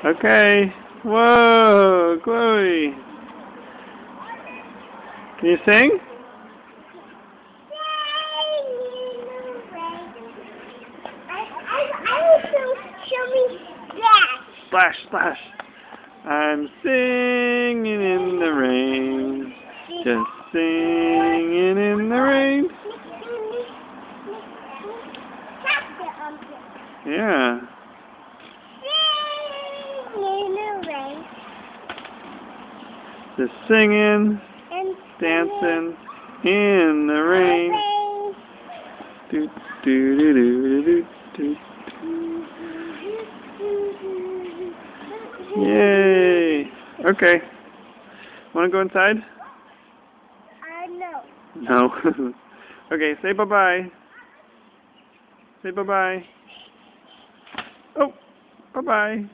Okay. Whoa, Chloe. Can you sing? Splash, splash. I'm singing in the rain. Just singing in the rain. Yeah. Just singing, dancing in the rain. Do do do do do do. Yay! Okay. Want to go inside? No. No. Okay, say bye-bye. Say bye-bye. Oh, bye-bye.